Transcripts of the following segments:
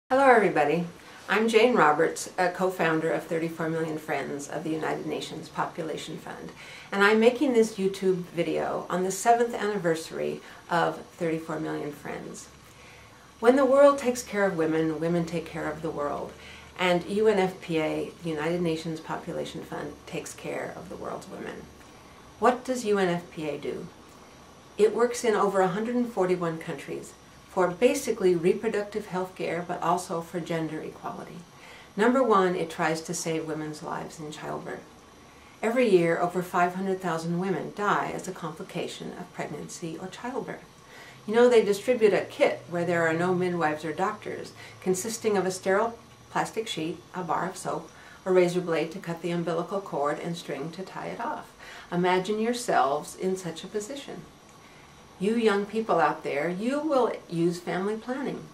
Hello everybody, I'm Jane Roberts, a co-founder of 34 Million Friends of the United Nations Population Fund, and I'm making this YouTube video on the 7th anniversary of 34 Million Friends. When the world takes care of women, women take care of the world, and UNFPA, the United Nations Population Fund, takes care of the world's women. What does UNFPA do? It works in over 141 countries, for basically reproductive health care, but also for gender equality. Number one, it tries to save women's lives in childbirth. Every year, over 500,000 women die as a complication of pregnancy or childbirth. You know, they distribute a kit where there are no midwives or doctors, consisting of a sterile plastic sheet, a bar of soap, a razor blade to cut the umbilical cord, and string to tie it off. Imagine yourselves in such a position. You young people out there, you will use family planning.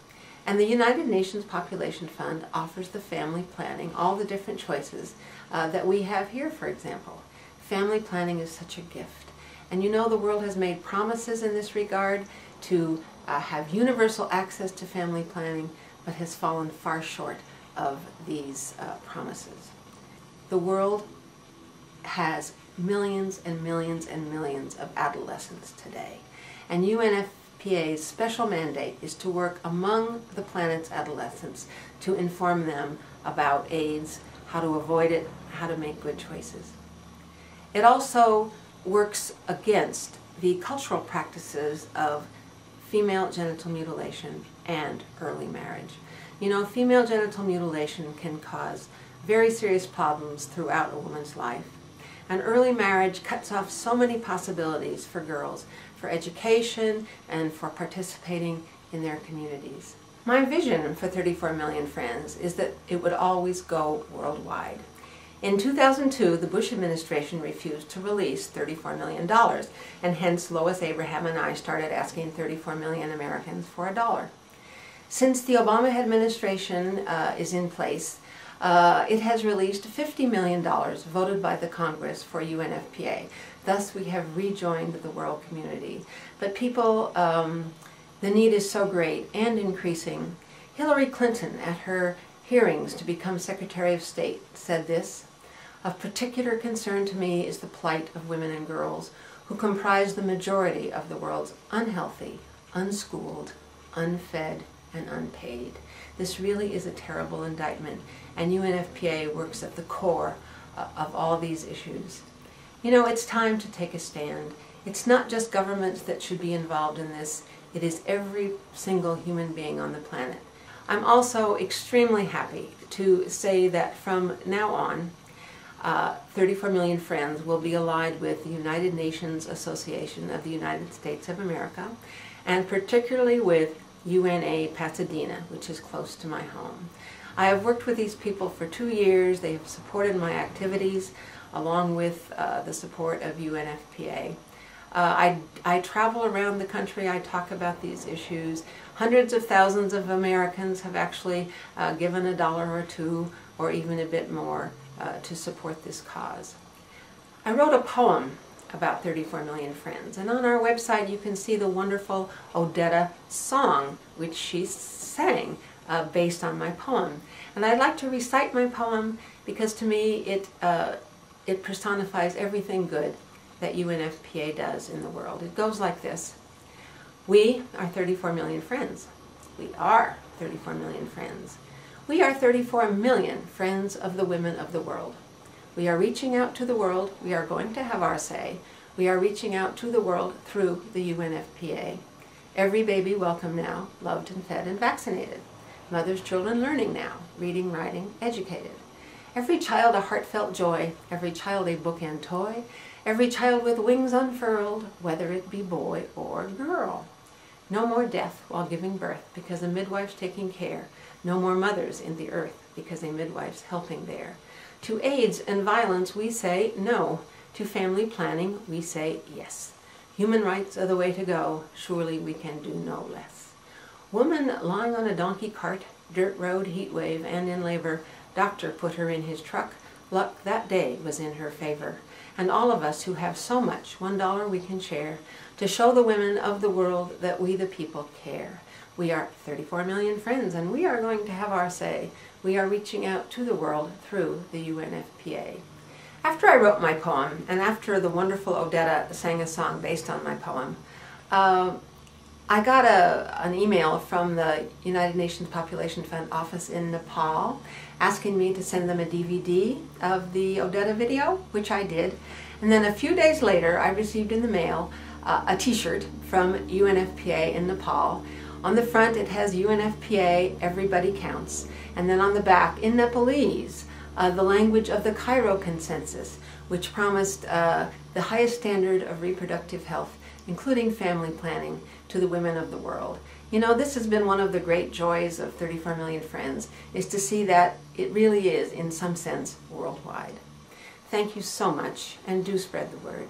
And the United Nations Population Fund offers the family planning, all the different choices that we have here, for example. Family planning is such a gift. And you know, the world has made promises in this regard to have universal access to family planning, but has fallen far short of these promises. The world has millions and millions and millions of adolescents today. And UNFPA's special mandate is to work among the planet's adolescents to inform them about AIDS, how to avoid it, how to make good choices. It also works against the cultural practices of female genital mutilation and early marriage. You know, female genital mutilation can cause very serious problems throughout a woman's life. And early marriage cuts off so many possibilities for girls, for education and for participating in their communities. My vision for 34 Million Friends is that it would always go worldwide. In 2002, the Bush administration refused to release $34 million, and hence Lois Abraham and I started asking 34 million Americans for $1. Since the Obama administration is in place, it has released $50 million voted by the Congress for UNFPA. Thus, we have rejoined the world community. But people, the need is so great and increasing. Hillary Clinton, at her hearings to become Secretary of State, said this: "Of particular concern to me is the plight of women and girls who comprise the majority of the world's unhealthy, unschooled, unfed, and unpaid." This really is a terrible indictment, and UNFPA works at the core of all these issues. You know, it's time to take a stand. It's not just governments that should be involved in this. It is every single human being on the planet. I'm also extremely happy to say that from now on, 34 Million Friends will be allied with the United Nations Association of the United States of America, and particularly with UNA Pasadena, which is close to my home. I have worked with these people for 2 years. They have supported my activities along with the support of UNFPA. I travel around the country. I talk about these issues. Hundreds of thousands of Americans have actually given $1 or $2 or even a bit more to support this cause. I wrote a poem about 34 Million Friends, and on our website you can see the wonderful Odetta song which she sang based on my poem. And I'd like to recite my poem because to me it personifies everything good that UNFPA does in the world. It goes like this: "We are 34 million friends. We are 34 million friends. We are 34 million friends of the women of the world. We are reaching out to the world. We are going to have our say. We are reaching out to the world through the UNFPA. Every baby welcome now, loved and fed and vaccinated. Mothers, children learning now, reading, writing, educated. Every child a heartfelt joy, every child a book and toy, every child with wings unfurled, whether it be boy or girl. No more death while giving birth because a midwife's taking care. No more mothers in the earth because a midwife's helping there. To AIDS and violence we say no. To family planning we say yes. Human rights are the way to go. Surely we can do no less. Woman lying on a donkey cart, dirt road, heat wave, and in labor, doctor put her in his truck. Luck that day was in her favor. And all of us who have so much, $1 we can share, to show the women of the world that we the people care. We are 34 million friends, and we are going to have our say. We are reaching out to the world through the UNFPA. After I wrote my poem, and after the wonderful Odetta sang a song based on my poem, I got an email from the United Nations Population Fund office in Nepal asking me to send them a DVD of the Odetta video, which I did. And then a few days later, I received in the mail a t-shirt from UNFPA in Nepal. On the front it has UNFPA, Everybody Counts. And then on the back, in Nepalese, the language of the Cairo Consensus, which promised the highest standard of reproductive health, including family planning, to the women of the world. You know, this has been one of the great joys of 34 Million Friends, is to see that it really is, in some sense, worldwide. Thank you so much, and do spread the word.